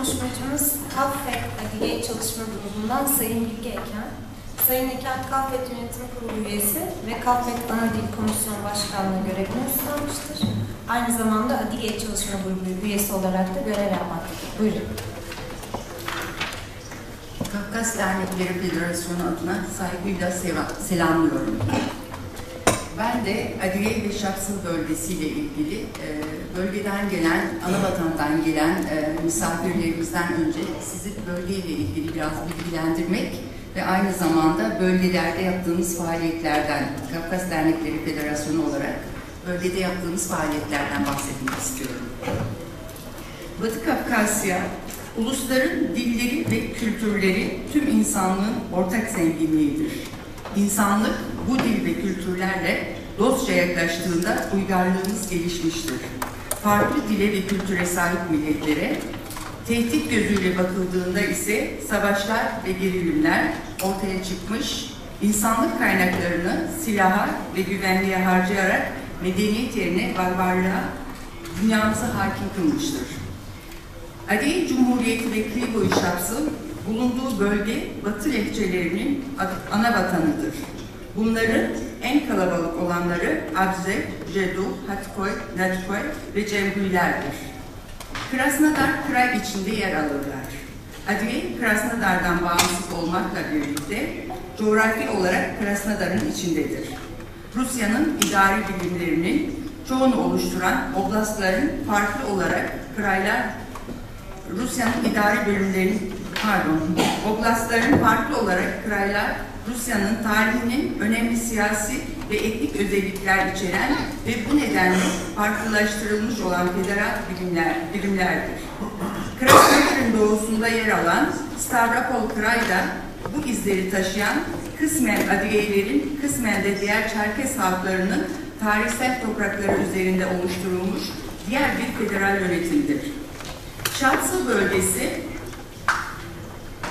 konuşmacımız KAFFET Adige Çalışma Grubu'ndan Sayın Bilge Eken. Sayın Eken, KAFFET Yönetim Kurulu üyesi ve KAFFET Ana Dil Komisyon Başkanlığı görevini üstlenmiştir. Aynı zamanda Adige Çalışma Grubu üyesi olarak da görev yapmaktadır. Buyurun. Kafkas Dernekleri Federasyonu adına saygıyla selamlıyorum. Ben de Adige ve Şapsıl bölgesiyle ilgili bölgeden gelen, anavatandan gelen misafirlerimizden önce sizi bölgeyle ilgili biraz bilgilendirmek ve aynı zamanda bölgelerde yaptığımız faaliyetlerden, Kafkas Dernekleri Federasyonu olarak bölgede yaptığımız faaliyetlerden bahsetmek istiyorum. Batı Kafkasya, ulusların dilleri ve kültürleri tüm insanlığın ortak zenginliğidir. İnsanlık bu dil ve kültürlerle dostça yaklaştığında uygarlığımız gelişmiştir. Farklı dile ve kültüre sahip milletlere tehdit gözüyle bakıldığında ise savaşlar ve gerilimler ortaya çıkmış, insanlık kaynaklarını silaha ve güvenliğe harcayarak medeniyet yerine barbarlığa dünyamıza hakim kılmıştır. Adige Cumhuriyeti ve Kıyıboyu Şapsıl, bulunduğu bölge Batı lehçelerinin ana vatanıdır. Bunların en kalabalık olanları Abze, Jedu, Hatkoy, Natkoy ve Cemgüylerdir. Krasnodar kray içinde yer alırlar. Adige, Krasnodar'dan bağımsız olmakla birlikte coğrafi olarak Krasnodar'ın içindedir. Rusya'nın idari birimlerinin çoğunu oluşturan oblastların farklı olarak kraylar, oblastların farklı olarak kraylar, Rusya'nın tarihinin önemli siyasi ve etnik özellikler içeren ve bu nedenle farklılaştırılmış olan federal birimlerdir. Krasnodar'ın doğusunda yer alan Stavropol Kray'da bu izleri taşıyan kısmen Adigeylerin, kısmen de diğer Çerkes halklarının tarihsel toprakları üzerinde oluşturulmuş diğer bir federal yönetimdir. Şapsıl bölgesi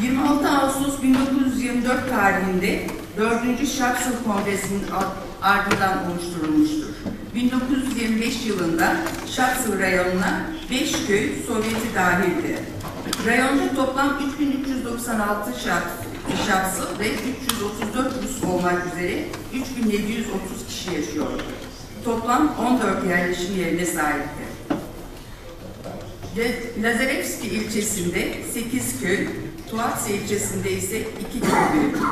26 Ağustos 1924 tarihinde 4. Şapsıl Kongresi'nin ardından oluşturulmuştur. 1925 yılında Şapsıl rayonuna 5 köy Sovyeti dahildi. Rayonda toplam 3396 Şapsıl ve 334 Rus olmak üzere 3730 kişi yaşıyordu. Toplam 14 yerleşim yerine sahipti. Lazarevski ilçesinde 8 köy, Tuatsi ilçesinde ise 2 köy mevcuttur.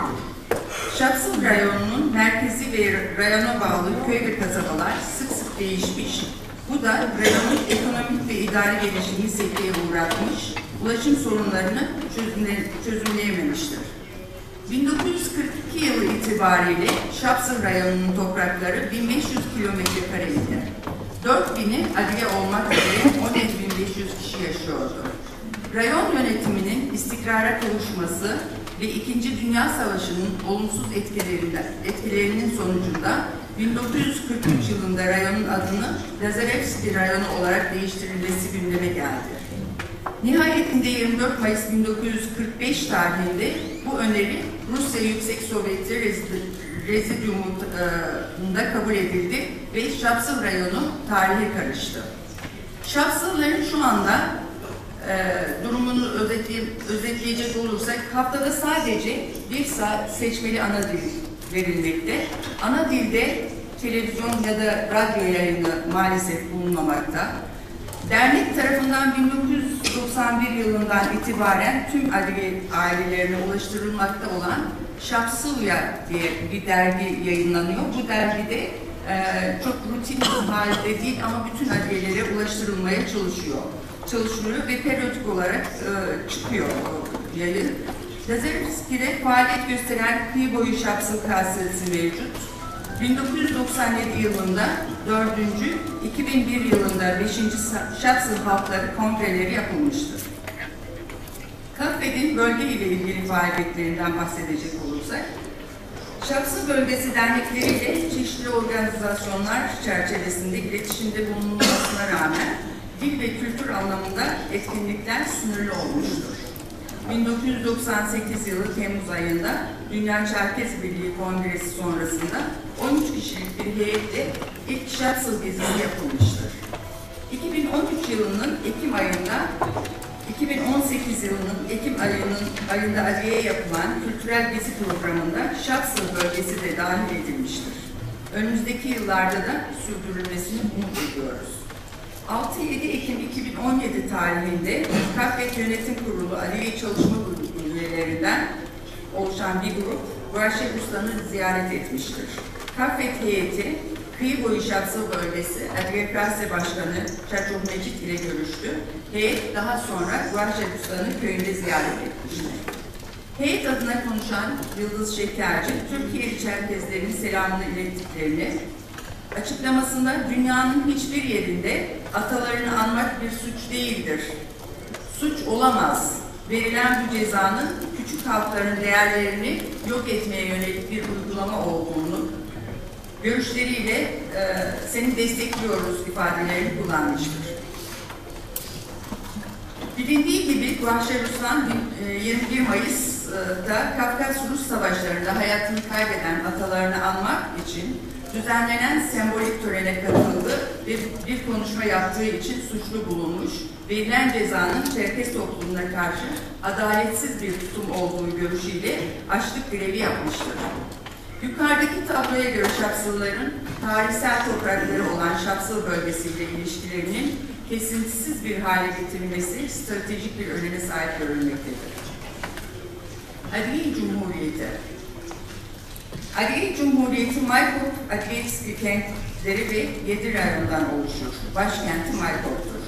Şapsıl rayonunun merkezi ve rayona bağlı köy ve kasabalar sık sık değişmiş. Bu da rayonun ekonomik ve idari gelişimini sekteye uğratmış, ulaşım sorunlarını çözümleyememiştir. 1942 yılı itibariyle Şapsıl rayonunun toprakları 1500 km²'ydi. 4000'i Adige olmak üzere 12.500 kişi yaşıyordu. Rayon yönetiminin istikrara kavuşması ve İkinci Dünya Savaşı'nın olumsuz etkilerinin sonucunda 1943 yılında rayonun adını Lazarevski rayonu olarak değiştirilmesi gündeme geldi. Nihayetinde 24 Mayıs 1945 tarihinde bu öneri Rusya Yüksek Sovyeti Rezidyumunda kabul edildi ve Şapsıl rayonu tarihe karıştı. Şapsılların şu anda durumunu özetleyecek olursak haftada sadece 1 saat seçmeli ana dil verilmekte. Ana dilde televizyon ya da radyo yayını maalesef bulunmamakta. Dernek tarafından 1991 yılından itibaren tüm Adige ailelerine ulaştırılmakta olan Şapsılya diye bir dergi yayınlanıyor. Bu dergide çok rutin halde değil ama bütün Adigelere ulaştırılmaya çalışılıyor ve periyodik olarak çıkıyor yayın. Lazarevski'de faaliyet gösteren Kıyıboyu Şapsıl gazetesi mevcut. 1997 yılında 4. 2001 yılında 5. Şapsıl Halkları Kongreleri yapılmıştır. KAFFET'in bölge ile ilgili faaliyetlerinden bahsedecek olursak, Şapsıl bölgesi dernekleriyle çeşitli organizasyonlar çerçevesinde iletişimde bulunulmasına rağmen dil ve kültür anlamında etkinlikler sınırlı olmuştur. 1998 yılı Temmuz ayında Dünya Çerkes Birliği Kongresi sonrasında 13 kişilik bir heyetle ilk Şapsıl gezisi yapılmıştır. 2013 yılının Ekim ayında 2018 yılının Ekim ayında Adiye'ye yapılan kültürel gezi programında Şapsıl bölgesi de dahil edilmiştir. Önümüzdeki yıllarda da sürdürülmesini umut ediyoruz. 6-7 Ekim 2017 tarihinde Kafvet Yönetim Kurulu Adiye Çalışma Grubu üyelerinden oluşan bir grup Guaşe Usta'nı ziyaret etmiştir. Kafvet heyeti, kıyı boyu Şapsıl bölgesi Adiye Krasya Başkanı Çaçoh Mecit ile görüştü. Heyet daha sonra Guaşe Usta'nın köyünde ziyaret etmiştir. Heyet adına konuşan Yıldız Şekerci, Türkiye'li Çerkezlerin selamını ilettiklerini, açıklamasında dünyanın hiçbir yerinde atalarını anmak bir suç değildir. Suç olamaz. Verilen bu cezanın küçük halkların değerlerini yok etmeye yönelik bir uygulama olduğunu görüşleriyle seni destekliyoruz ifadelerini kullanmıştır. Bilindiği gibi Guaşe Ruslan 21 Mayıs'ta Kafkas-Rus Savaşları'nda hayatını kaybeden atalarını anmak için düzenlenen sembolik törene katıldı ve bir konuşma yaptığı için suçlu bulunmuş, verilen cezanın Çerkes toplumuna karşı adaletsiz bir tutum olduğu görüşüyle açlık grevi yapmıştır. Yukarıdaki tabloya göre Şapsılların tarihsel toprakları olan Şapsıl bölgesiyle ilişkilerinin kesintisiz bir hale getirilmesi stratejik bir öneme sahip görülmektedir. Adiye Cumhuriyeti Adiye Cumhuriyeti Maykop, Adiyetski kentleri ve 7 rayondan oluşur. Başkenti Maykop'tur.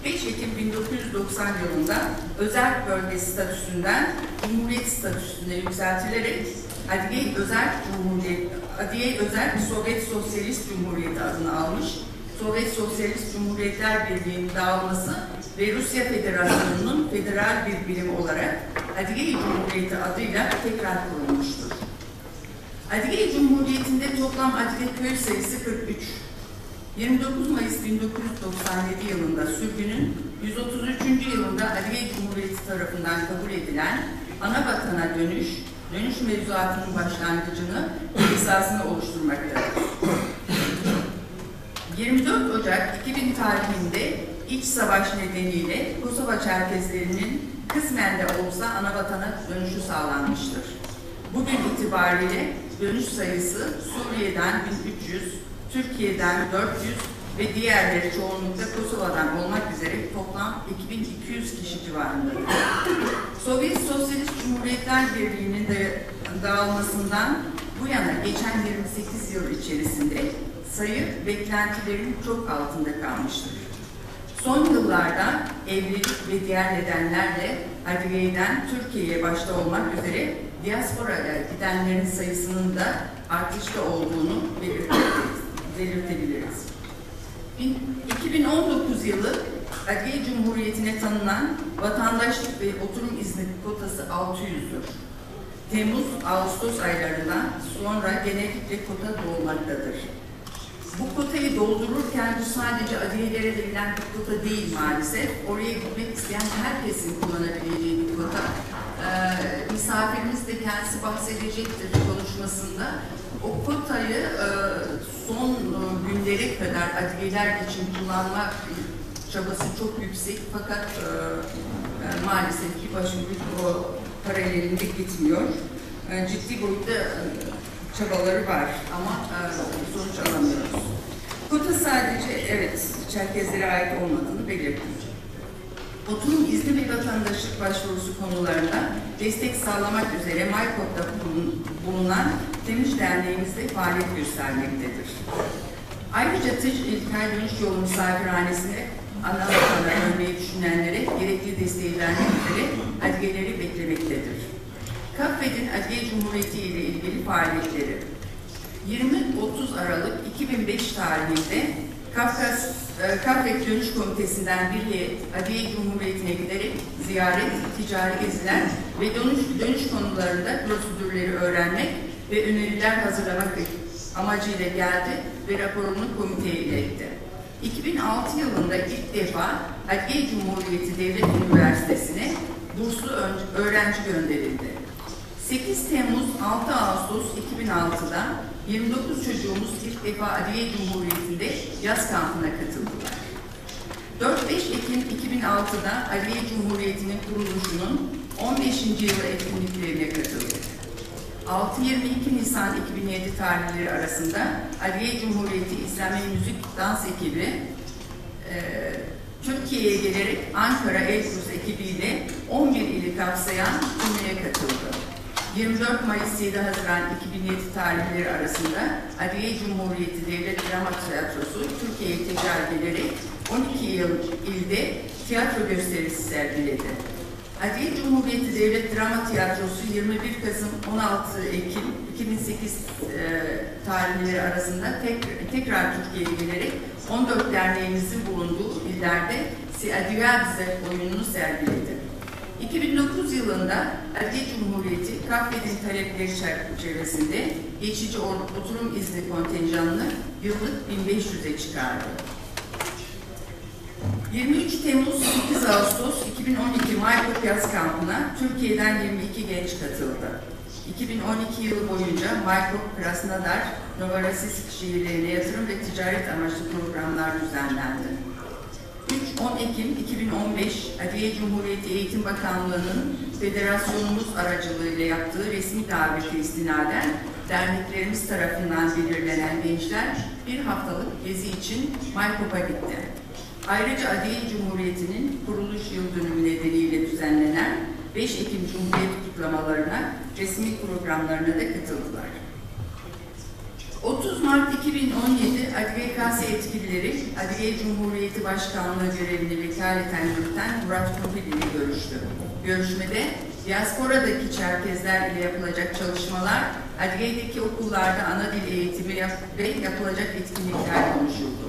5 Ekim 1990 yılında özel bölge statüsünden Cumhuriyet statüsüne yükseltilerek Adiye Özel Sovyet Sosyalist Cumhuriyeti adını almış, Sovyet Sosyalist Cumhuriyetler Birliği'nin dağılması ve Rusya Federasyonu'nun federal bir birimi olarak Adiye Cumhuriyeti adıyla tekrar kurulmuştur. Adiye Cumhuriyeti'nde toplam Adiye köy sayısı 43. 29 Mayıs 1997 yılında sürgünün 133. yılında Adiye Cumhuriyeti tarafından kabul edilen Anavatana dönüş mevzuatının başlangıcını ve esasını oluşturmaktadır. 24 Ocak 2000 tarihinde iç savaş nedeniyle Kosova Çerkezlerinin kısmen de olsa Anavatana dönüşü sağlanmıştır. Bugün itibariyle dönüş sayısı Suriye'den 1300, Türkiye'den 400 ve diğerleri çoğunlukla Kosova'dan olmak üzere toplam 2200 kişi civarındadır. Sovyet Sosyalist Cumhuriyetler Birliği'nin de dağılmasından bu yana geçen 28 yıl içerisinde sayı beklentilerin çok altında kalmıştır. Son yıllarda evlilik ve diğer nedenlerle Adiye'den Türkiye'ye başta olmak üzere diasporaya gidenlerin sayısının da artışta olduğunu belirtebiliriz. 2019 yılı Adiye Cumhuriyeti'ne tanınan vatandaşlık ve oturum izni kotası 600'dür. Temmuz-Ağustos aylarından sonra genellikle kota dolmaktadır. Bu kotayı doldururken bu sadece Adiyelere verilen bir kota değil maalesef. Oraya gitmek isteyen herkesin kullanabileceği bir kota. Misafirimiz de kendisi bahsedecektir konuşmasında. O kotayı son günlere kadar adiyeler için kullanmak çabası çok yüksek fakat maalesef ki başvuru o paralelinde gitmiyor. Ciddi boyutta çabaları var ama sonuç alamıyoruz. Kota sadece evet Çerkezlere ait olmadığını belirttim. Oturum izni ve vatandaşlık başvurusu konularında destek sağlamak üzere Maykop'ta bulunan Temiz Derneğimizde faaliyet göstermektedir. Ayrıca Tış İlkel Dönüş Yolu Misafirhanesi'ne Anavatana ölmeyi düşünenlere gerekli desteği vermek üzere adiyeleri beklemektedir. Kafvet'in Adiye Cumhuriyeti ile ilgili faaliyetleri 20-30 Aralık 2005 tarihinde Kafvet Dönüş Komitesi'nden bir heyet Adiye Cumhuriyeti'ne giderek ziyaret, ticari geziler ve dönüş konularında prosedürleri öğrenmek ve öneriler hazırlamak amacıyla geldi ve raporunu komiteye iletti. 2006 yılında ilk defa Adiye Cumhuriyeti Devlet Üniversitesi'ne burslu öğrenci gönderildi. 8 Temmuz 6 Ağustos 2006'da 29 çocuğumuz ilk defa Adiye Cumhuriyeti'nde yaz kampına katıldılar. 4-5 Ekim 2006'da Adliye Cumhuriyeti'nin kuruluşunun 15. yılı etkinliklerine katıldı. 6-22 Nisan 2007 tarihleri arasında Adliye Cumhuriyeti İslami Müzik Dans ekibi Türkiye'ye gelerek Ankara Elbrus ekibiyle 11 ili kapsayan turneye katıldı. 24 Mayıs-7 Haziran 2007 tarihleri arasında Adliye Cumhuriyeti Devlet Drama Tiyatrosu Türkiye'ye tekrar gelerek 12 ilde tiyatro gösterisi sergiledi. Adliye Cumhuriyeti Devlet Drama Tiyatrosu 21 Kasım 16 Ekim 2008 tarihleri arasında tekrar Türkiye'ye gelerek 14 derneğimizin bulunduğu illerde Siadiyabize oyununu sergiledi. 2009 yılında Adliye Cumhuriyeti Kafvet'in talepleri çerçevesinde geçici oturum izni kontenjanını yıllık 1500'e çıkardı. 23 Temmuz 8 Ağustos 2012 Maykop Yaz Kampı'na Türkiye'den 22 genç katıldı. 2012 yılı boyunca Maykop, Krasnodar, Novorossiysk şehirlerine yatırım ve ticaret amaçlı programlar düzenlendi. 3-10 Ekim 2015 Adliye Cumhuriyeti Eğitim Bakanlığı'nın Federasyonumuz aracılığıyla yaptığı resmi davete istinaden derneklerimiz tarafından belirlenen gençler bir haftalık gezi için Maykop'a gitti. Ayrıca Adliye Cumhuriyeti'nin kuruluş yıl dönümü nedeniyle düzenlenen 5 Ekim Cumhuriyet kutlamalarına, resmi programlarına da katıldılar. 30 Mart 2017 Adliye KS yetkilileri Adliye Cumhuriyeti Başkanlığı görevini vekaleten yürüten Murat Kumpil ile görüştü. Görüşmede diasporadaki Çerkezler ile yapılacak çalışmalar, adliyedeki okullarda ana dil eğitimi ve yapılacak etkinlikler konuşuldu.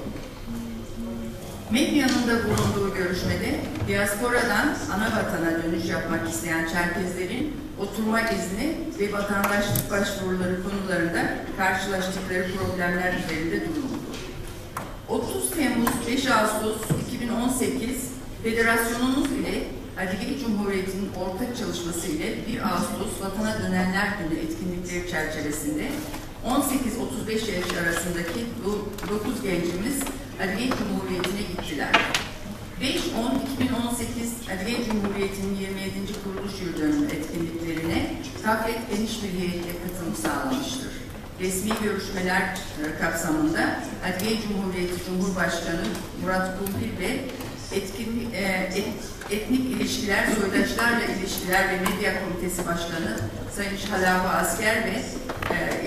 Medyanın da bulunduğu görüşmede diasporadan ana vatana dönüş yapmak isteyen Çerkezlerin oturma izni ve vatandaşlık başvuruları konularında karşılaştıkları problemler üzerinde duruldu. 30 Temmuz 5 Ağustos 2018 Federasyonumuz ile Adliye Cumhuriyeti'nin ortak çalışması ile 1 Ağustos Vatana Dönenler Günü etkinlikleri çerçevesinde 18-35 yaş arasındaki 9 gencimiz Adliye Cumhuriyeti'ne gittiler. 5-10-2018 Adliye Cumhuriyeti'nin 27. kuruluş yıldönümü etkinliklerine Kafvet geniş bir heyetle katılım sağlamıştır. Resmi görüşmeler kapsamında Adliye Cumhuriyeti Cumhurbaşkanı Murat Kumpil ve Etnik İlişkiler, Soydaşlarla İlişkiler ve Medya Komitesi Başkanı Sayın Halavi Asker ve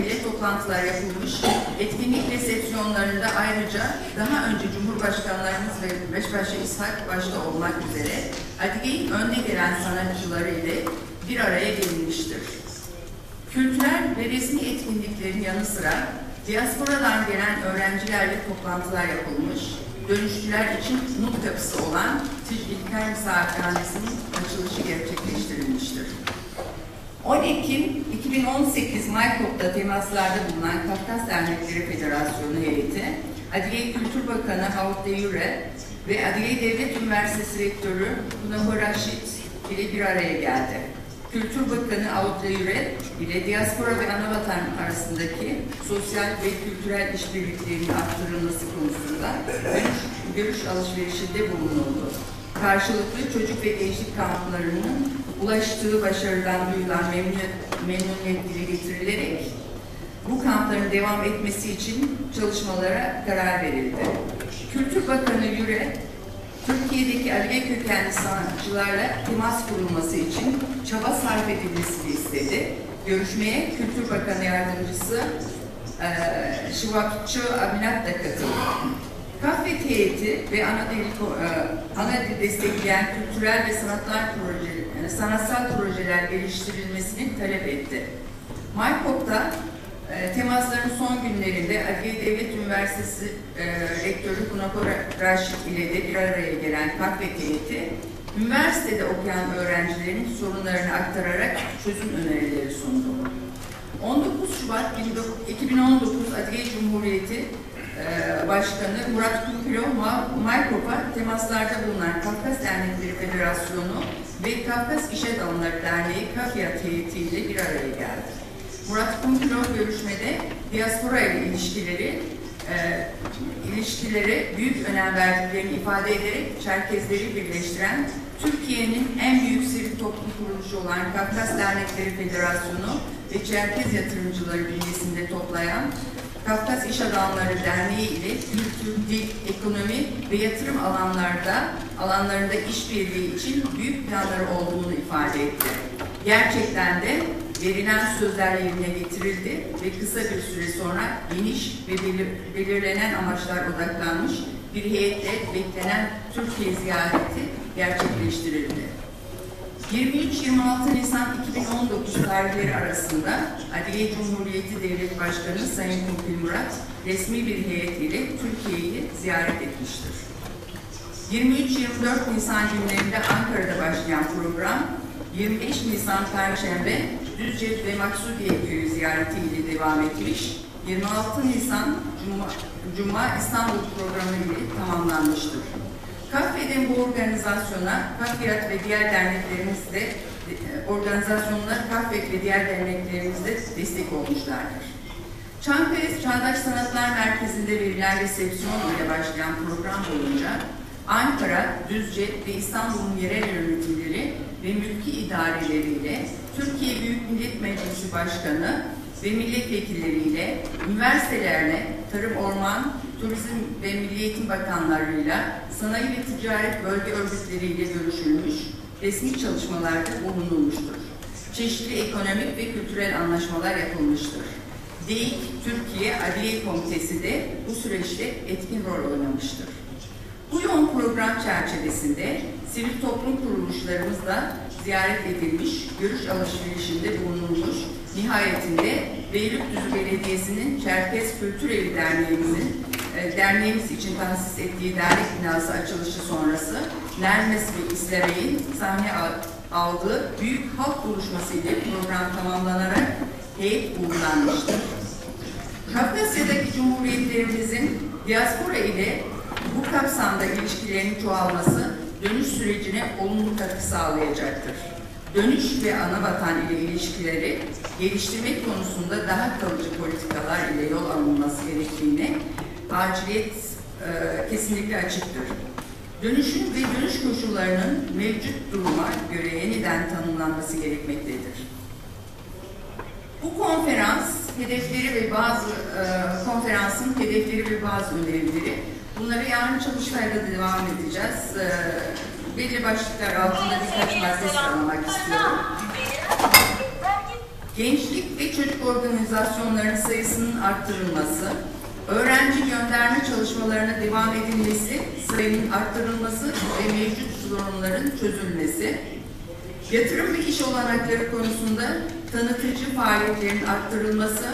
ile toplantılar yapılmış. Etkinlik resepsiyonlarında ayrıca daha önce Cumhurbaşkanlarımız ve Beşbaşı İshak başta olmak üzere Adliye'nin önde gelen sanatçıları ile bir araya gelinmiştir. Kültürel ve resmi etkinliklerin yanı sıra diasporadan gelen öğrencilerle toplantılar yapılmış. Dönüşçüler için Umut Kapısı olan Tiş İlker Misafirhanesi'nin açılışı gerçekleştirilmiştir. 10 Ekim 2018 Maykop'ta temaslarda bulunan Kafkas Dernekleri Federasyonu heyeti, Adliye Kültür Bakanı Havut Deyure ve Adliye Devlet Üniversitesi Rektörü Kunahor Raşit ile bir araya geldi. Kültür Bakanı Havut Deyure ile diaspora ve anavatan arasındaki sosyal ve kültürel işbirliklerinin arttırılması konusunda görüş alışverişinde bulunuldu. Karşılıklı çocuk ve gençlik kamplarının ulaştığı başarıdan duyulan memnuniyet dile getirilerek bu kampların devam etmesi için çalışmalara karar verildi. Kültür Bakanı Yüre, Türkiye'deki Adliye kökenli sanatçılarla temas kurulması için çaba sarf edilmesini istedi. Görüşmeye Kültür Bakanı Yardımcısı Şivakçı Abinat da katıldı. Kafvet heyeti ve ana dil destekleyen kültürel ve sanatsal projeler geliştirilmesini talep etti. Maykop'ta temasların son günlerinde Adliye Devlet Üniversitesi Rektörü Kunahor Raşit ile de bir araya gelen Kafvet heyeti, üniversitede okuyan öğrencilerin sorunlarını aktararak çözüm önerileri sundu. 19 Şubat 2019 Adliye Cumhuriyeti Başkanı Murat Kumpilo, Maykop'a temaslarda bulunan Kafkas Dernekleri Federasyonu ve Kafkas İş Adamları Derneği Kafyat heyetiyle bir araya geldi. Murat Kumpilo görüşmede diaspora ile ilişkileri, ilişkileri büyük önem verdiklerini ifade ederek Çerkezleri birleştiren Türkiye'nin en büyük sivil toplum kuruluşu olan Kafkas Dernekleri Federasyonu ve Çerkez Yatırımcıları bünyesinde toplayan Kafkas İş Adamları Derneği ile kültür, dil, ekonomi ve yatırım alanlarında işbirliği için büyük planları olduğunu ifade etti. Gerçekten de verilen sözler yerine getirildi ve kısa bir süre sonra geniş ve belirlenen amaçlar odaklanmış bir heyetle beklenen Türkiye ziyareti gerçekleştirildi. 23-26 Nisan 2019 tarihleri arasında Adliye Cumhuriyeti Devlet Başkanı Sayın Kumpil Murat resmi bir heyet ile Türkiye'yi ziyaret etmiştir. 23-24 Nisan günlerinde Ankara'da başlayan program 25 Nisan Perşembe Düzce ve Maksudiye Köyü ziyareti ile devam etmiş, 26 Nisan Cuma İstanbul programı ile tamamlanmıştır. KAFED'in bu organizasyona KAFİAD ve diğer derneklerimizde destek olmuşlardır. Çankaya Çağdaş Sanatlar Merkezi'nde verilen resepsiyon ile başlayan program boyunca Ankara, Düzce ve İstanbul'un yerel yönetimleri ve mülki idareleriyle Türkiye Büyük Millet Meclisi Başkanı ve milletvekilleriyle, üniversitelerle, tarım, orman, turizm ve milli eğitim bakanlarıyla, sanayi ve ticaret bölge örgütleriyle görüşülmüş, resmi çalışmalarda bulunulmuştur. Çeşitli ekonomik ve kültürel anlaşmalar yapılmıştır. DEİK, Türkiye Adliye Komitesi de bu süreçte etkin rol oynamıştır. Bu yoğun program çerçevesinde sivil toplum kuruluşlarımızla ziyaret edilmiş, görüş alışverişinde bulunulmuş, nihayetinde Beylikdüzü Belediyesi'nin Çerkez Kültür Evi derneğimiz için tahsis ettiği dernek binası açılışı sonrası Nermes ve İslam'ın sahne aldığı büyük halk buluşması ile program tamamlanarak heyet uğurlanmıştır. Kafkasya'daki cumhuriyetlerimizin diaspora ile bu kapsamda ilişkilerinin çoğalması dönüş sürecine olumlu katkı sağlayacaktır. Dönüş ve anavatan ile ilişkileri geliştirmek konusunda daha kalıcı politikalar ile yol alınması gerektiğine aciliyet kesinlikle açıktır. Dönüşün ve dönüş koşullarının mevcut duruma göre yeniden tanımlanması gerekmektedir. Bu konferansın hedefleri ve bazı önerileri, bunları yarın çalışmayla devam edeceğiz. Belli başlıklar altında birkaç madde sıralamak istiyorum. Gençlik ve çocuk organizasyonlarının sayısının arttırılması, öğrenci gönderme çalışmalarına devam edilmesi, sayının arttırılması ve mevcut sorunların çözülmesi, yatırım ve iş olanakları konusunda tanıtıcı faaliyetlerin arttırılması,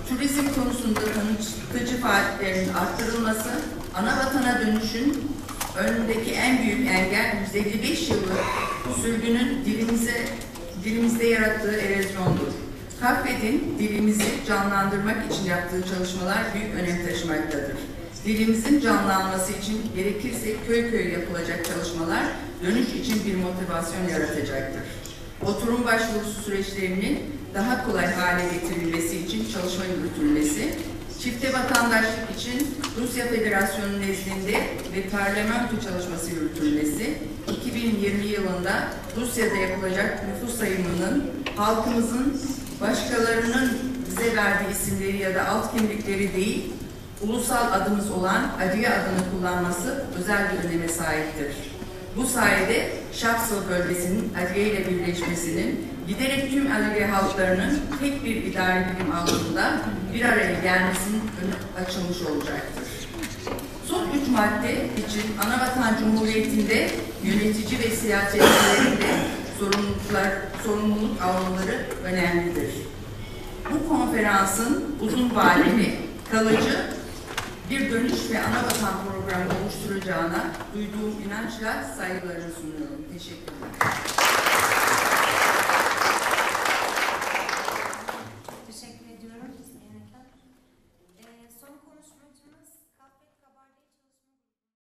turizm konusunda tanıtıcı faaliyetlerin arttırılması, anavatana dönüşün önündeki en büyük engel 155 yıllık sürgünün dilimizde yarattığı erozyondur. KAFED'in dilimizi canlandırmak için yaptığı çalışmalar büyük önem taşımaktadır. Dilimizin canlanması için gerekirse köy köy yapılacak çalışmalar dönüş için bir motivasyon yaratacaktır. Oturum başvurusu süreçlerinin daha kolay hale getirilmesi için çalışma yürütülmesi, çifte vatandaşlık için Rusya Federasyonu nezdinde ve parlamento çalışması yürütülmesi, 2020 yılında Rusya'da yapılacak nüfus sayımının halkımızın başkalarının bize verdiği isimleri ya da alt kimlikleri değil, ulusal adımız olan Adliye adını kullanması özel bir öneme sahiptir. Bu sayede Şapsıl bölgesinin Adliye ile birleşmesinin giderek tüm Adliye halklarının tek bir idari birim altında bir araya gelmesinin önü açılmış olacaktır. Son 3 madde için Anavatan Cumhuriyeti'nde yönetici ve siyasetçilerin de sorumluluk almaları önemlidir. Bu konferansın uzun vadeli, kalıcı bir dönüş ve anavatan programı oluşturacağına duyduğum inançla saygılarımı sunuyorum. Teşekkürler.